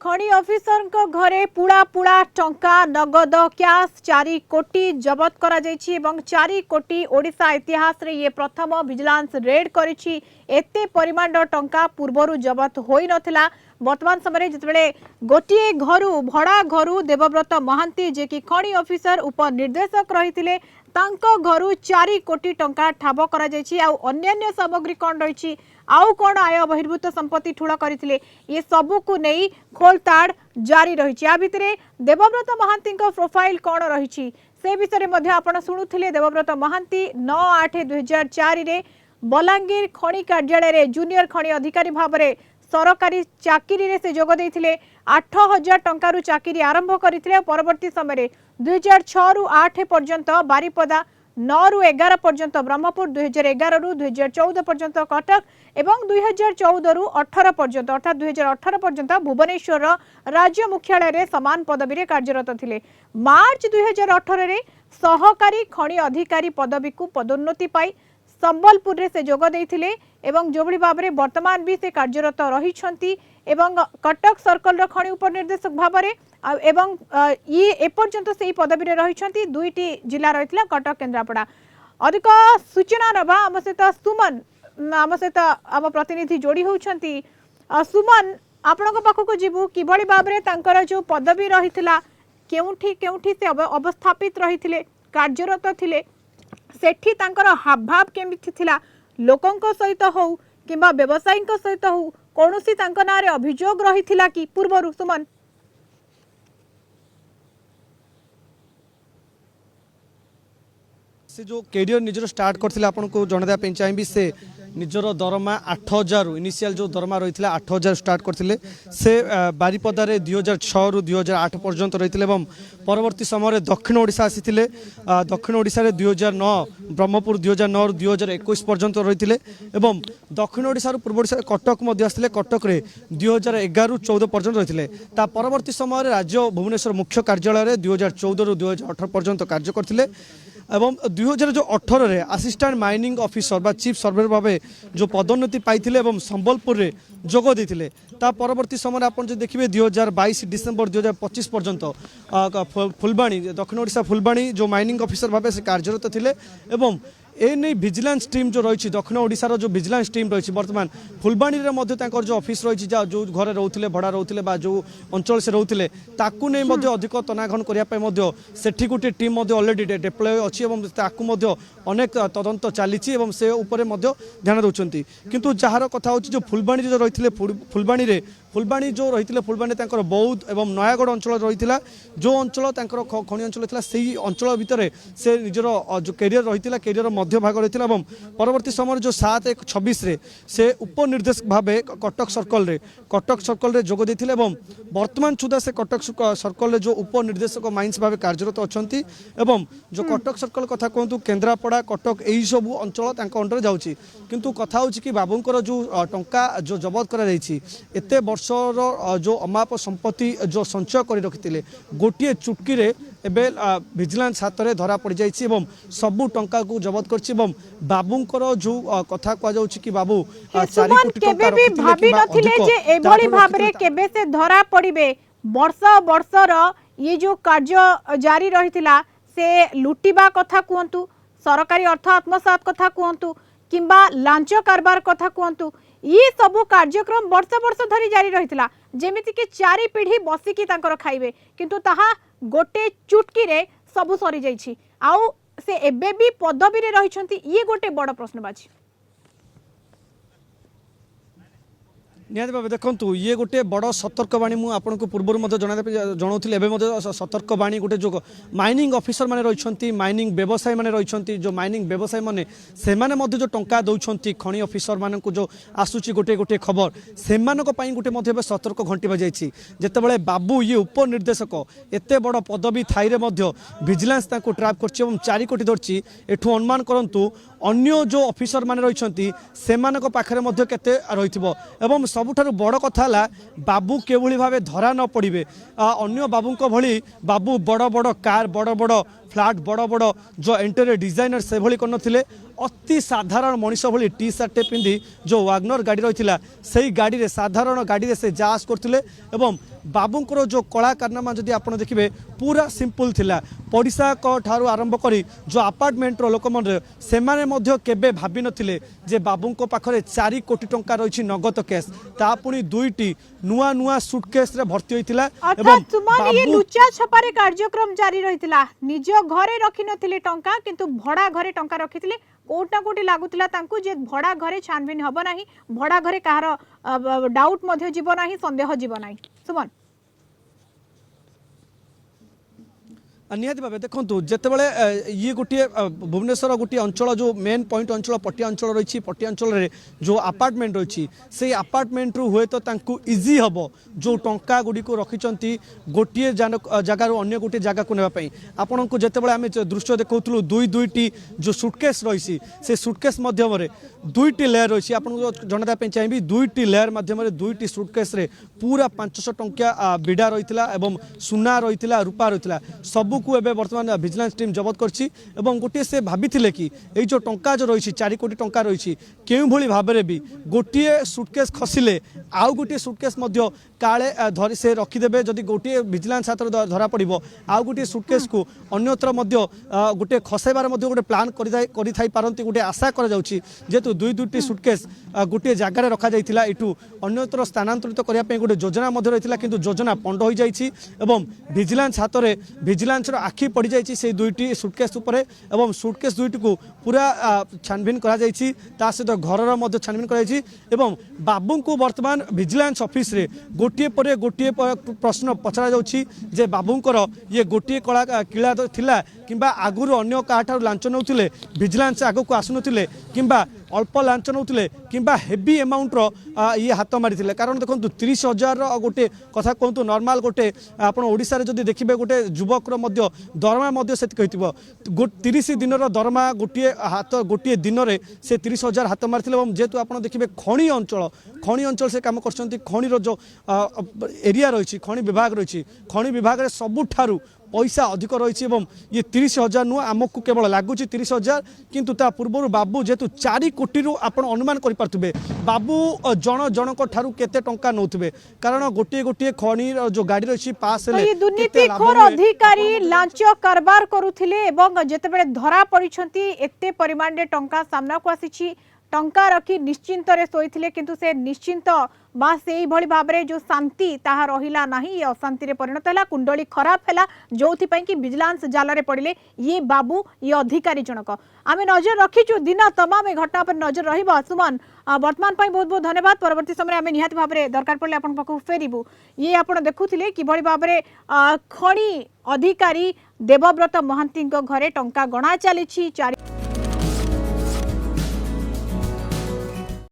खणी officer घरे पुड़ा पुड़ा टंका नगद कैश 4 कोटी जबत करा जायछि एवं 4 कोटी ओडिशा इतिहास रे ये प्रथम विजिलेंस रेड करिछि। एते परिमाण टंका पूर्वरु जबत होई नथिला। वर्तमान समय जितेबाला गोटे घर भड़ा घर देवव्रत महांती जे कि खणी ऑफिसर उपनिर्देशक रही घर 4 कोटी टंका ठाब करा जायछि। आ अन्य सामग्री कौन रही आउ कौन आय बहिर्भूत संपत्ति ठूल करथिले ये सबू को नहीं खोलताड़ जारी रही। आ भितरे देवव्रत महांती प्रोफाइल कौन रही से विषय में आपण शुणुले। देवव्रत महांती 9/8/2004 रे बलांगीर खणी कार्यालय जूनियर खणी अधिकारी भाव में सरकारी चाकरी रे से जोग देइथिले। 8,000 टंकारु चाकरी आरंभ करथिले। परवर्ती समय 2006 रु 8 पर्यंत बारिपदा, 9 रु 11 पर्यंत ब्रह्मपुर, 2011 रु 2014 पर्यंत कटक एवं 2014 रु 18 पर्यंत अर्थात 2018 पर्यंत भुवनेश्वर राज्य मुख्यालय रे समान पदवी रे कार्यरत थिले। मार्च 2018 रे सहकारी खणी अधिकारी पदवी को पदोन्नति पाई संबलपुर रे से जोग देइथिले एवं जोभली भाव में वर्तमान भी से कार्यरत रही एवं कटक सर्कल रो खणी उपनिर्देशक भाव में एवं ये एपर्यंत से पदवी रे रही। 2टी जिला रही कटक केन्द्रापड़ा। अधिक सूचना नवा आम सहित सुमन आम सहित आम प्रतिनिधि जोड़ी होती। सुमन आपण पाखक जीवु किभली भाव में तांकर जो पदवी रही केउठी केउठी से अवस्थापित रही कार्यरत थिले सेठी तांकर हावभाव केमिति थिला लोकंक सहित हो किंबा व्यवसायीक सहित हो कौनसी तांक नारे अभियोग रही थिला कि पूर्वरु। सुमन से जो कैरियर निजर स्टार्ट करथिले आपन को जणा पे चाहिबी से निजर दरमा 8,000 इनिशियल जो दरमा रही 8,000 स्टार्ट करथिले से बारिपदा रे 2006 रु 2008 पर्यंत रही एवं परवर्ती समय दक्षिण ओडिशा आसीथिले। दक्षिण ओडिशा रे 2009 ब्रह्मपुर 2009 रु 2021 पर्यंत रही एवं दक्षिण ओडिशा रु पूर्व ओडिशा कटक मध्य आसीथिले। कटक रे 2011 रु 14 पर्यंत रही परवर्ती समय राज्य भुवनेश्वर मुख्य कार्यालय रे 2014 रु 2018 पर्यंत कार्य करथिले एवं 2018 रे असिस्टेंट माइनिंग ऑफिसर बा चीफ सर्वेयर भावे जो पदोन्नति पाइथिले एवं संबलपुर रे जोग देथिले। ता परवर्ती समय आपण जे देखिबे 2022 डिसेंबर 2025 पर्यंत फुलबाणी दक्षिण ओडिशा फुलबाणी जो माइनिंग ऑफिसर भावे से कार्यरत थिले एवं ए नहीं विजिलेंस टीम जो रही दक्षिण ओडिशार जो विजिलेंस टीम रही वर्तमान फुलबाणी जो ऑफिस रही जो घर रोते भड़ा रोते जो अंचल से रोते ताकू नहीं अधिक तनाघन करने सेठी गोटे टीम अलरेडी डिप्लॉय अच्छी अनेक तदंत चली से उपरे ध्यान दौरान किंतु जार कथा हो जो फुलबाणी जो रही फुलबाणी जो रही फुलबाणी बौद्ध एवं नयागढ़ अंचल रही जो अंचल खनि अंचल था से अंचल भितर से निजर जो कैरियर रही कैरियर मध्य भाग रही एवं परवर्ती समय जो 7/1/26 रे से उपनिर्देशक भावे कटक सर्कल रे जोग देथिले एवं वर्तमान सुधा से कटक सर्कल रे जो उपनिर्देशक माइंस भावे कार्यरत अछंती एवं जो कटक सर्कल कथा कहतु केन्द्रापड़ा कटक यही सब अंचल तांको अंडर जाउची किंतु कथा होची कि बाबूंकर जो टंका जो जबत करा जायछि एते वर्षर जो अमाप संपत्ति जो संचय कर रखिथिले गोटे चुटकी रे एबे विजिलेंस हाथ में धरा पड़ जाइए एवं सबू टंका को जबत कर बाबूंकर जो कथा कह कि बाबू 4 कोटी टंका से धरा पड़े वर्ष वर्षर ये जो कार्य जारी रही से लुटिबा कथा कहतु सरकारी अर्थ आत्मसात कथा कहतु किंबा लांच कारबार कथा कहतु ये सबू कार्यक्रम वर्ष वर्ष धरी जारी रही जेमिति कि 4 पीढ़ी बसिकी तांकर खाइबे किंतु ताहा गोटे चुटकी रे सबू सरी जाइछि आउ से एबे भी पदवी रे रहिछंती ये गोटे बड़ प्रश्नबाजी। निहाती भाव देखु ये गोटे बड़ सतर्कवाणी मुझे आपको पूर्व जनाऊली एवं सतर्कवाणी गोटे जो माइनिंग ऑफिसर माने रही माइनिंग व्यवसायी माने रही जो माइनिंग व्यवसायी माने से माने जो टंका दौरान खनि ऑफिसर मान को जो आसूची गोटे गोटे खबर से गोटे सतर्क घंटी बजाई जितेबाला बाबू ये उपनिर्देशक एत बड़ पदवी थाई विजिलेंस ट्रैप कर 4 कोटी धरची एठू अनुमान करंतु अन्य जो ऑफिसर माने रही से पाखे केते रही सबुठारु बड़ कथा है बाबू केवली भावे धरा न पड़े अन्य बाबूंक भली बाबू बड़ बड़ कार बड़ बड़ फ्लैट बड़ बड़ जो इंटेरियर डिजाइनर से भली करनथिले अति साधारण मनीष भली टी सार्ट पिंधि जो वागनर गाड़ी रही से गाड़ी रे साधारण गाड़ी से जा आस करते एवं बाबूंकर जो कला कारनामा जदि आपड़ देखिए पूरा सिंपल थिला पड़िशा ठारू आरंभ करी जो अपार्टमेंटर लोक मन से केबे भाभी नथिले जे बाबूंको पाखरे 4 कोटी टंका रही नगद कैश ता पुणी 2टी नुआ नुआ सुटकेस रे भर्ती होइतिला अर्थात सुमन ये लुचा छपारे कार्यक्रम जारी रहितिला निज घरे रखि नथिले टंका किंतु भड़ा घरे टंका रखितिले कोटा कोटी लागुतिला तांकू जे भड़ा घरे छानबिन हबो नाही भड़ा घरे कहार डाउट मध्ये जीव नाही संदेह जीव नाही सुमन निहाती भाव देखो जितेबाला ये गोटे भुवनेश्वर गोटे अंचल जो मेन पॉइंट अंचल पटिया अंचल रही पटिया अंचल जो अपार्टमेंट रही से अपार्टमेंट रु हुए तो इजी हम जो टंका गुड़ी को रखिंट गोटे जगार अन्य गोटे जगह को नापी आपण को जितेबाला आम दृश्य देखा दुईटी जो सुटकेस रही से सुटकेस मध्यम 2टी लेयर रही आपको जनवाई चाहिए 2टी लेयर मध्यम 2टी सुटकेस पूरा 500 टंका बिड़ा रही सुना रही रूपा रही सबू को एबे वर्तमान विजिलेंस टीम जबत करछि एवं गोटे से भाभी कि ये जो टंका जो रही 4 कोटी टंका रही केउ भली भाबरे भी गोटे सुटकेस खसिले आउ गोटे सुटकेस मध्य काले धरी से रखिदेबे जदि गोटे विजिलेंस हाथ धरा पड़ो आउ गोटे सुटकेस को अन्यत्र मध्य गोटे खसाइबार मध्य गोटे प्लान करि पारंती गोटे आशा करा जाउछि जेतु दुईटी सुटकेस गोटे जगार रखा जाइथिला एठू अन्यत्र स्थानांतरित करिया पे गोटे योजना मध्य रहिथिला किंतु योजना पंड होई जाइछि एवं विजिलेंस हाथ रे विजिलेंस आखि पड़ जाइछि से 2टी सुटकेस उपरे एवं सुटकेस 2टी को पूरा छानबिन करा जाइछि ता सहित घरर मध्य छानबिन करा जाइछि एवं बाबू को वर्तमान विजिलेंस ऑफिस रे गोटे पर गोटे प्रश्न पचरा जाउछि जे बाबूंकर ये गोटे कला किला थिला किंबा आगुरु अन्य काठार लांच नउथिले विजिलेंस आगु को आसुनथिले किंबा अल्प लांच नउथिले किंबा हेवी अमाउंट रो ये हाथ मारी कारण देखो 30,000 गोटे कथा कहतु नॉर्मल गोटे आपण ओडिसा रे जदि देखिबे गोटे युवक रो मध्य दरमा मध्य से कहितबो 30 दिन रो दरमा गोटे दिन रे से 30,000 हाथ मारथिले एवं जेतु आपण देखिबे खणी अंचल से काम करछंती खणी रो जो एरिया रही खणी विभाग रही खणी विभाग रे सबुठारु पैसा अधिक रही ये 30,000 नुह आमको केवल लगुच 30,000 किंतु ता पूर्व बाबू जेतु 4 कोटी रु आपण अनुमान कर पारथुबे बाबू जनक ठारू केते टंका नौथुबे कारण गोटे गोटे खणी जो गाड़ी रही पास तो ये दुर्नीतिखोर अधिकारी लांच कारबार करुथिले एवं जेतेबेले धरा पड़िछंती एते परिमाण रे टंका सामना को आसीछि टंका रखी निश्चिंत रे सोइथिले किंतु से निश्चिंत बा से भली भाबरे जो शांति ताहा रहिला नाही ये अशांति रे परिणत हला कुंडली खराब हला जोथि पई कि विजिलेंस जाला रे पड़िले ये बाबू ये अधिकारी जनक आमे नजर रखिछु दिन तमाम ए घटना पर नजर रहिबा सुमन वर्तमान पई बहुत बहुत धन्यवाद परवर्ती समय आमे निहात भाबरे दरकार पड़ले आपन पकु फेरिबु ये आपण देखुथिले कि भली भाबरे खणी अधिकारी देवव्रत महांती घरे टंका गणा चली 4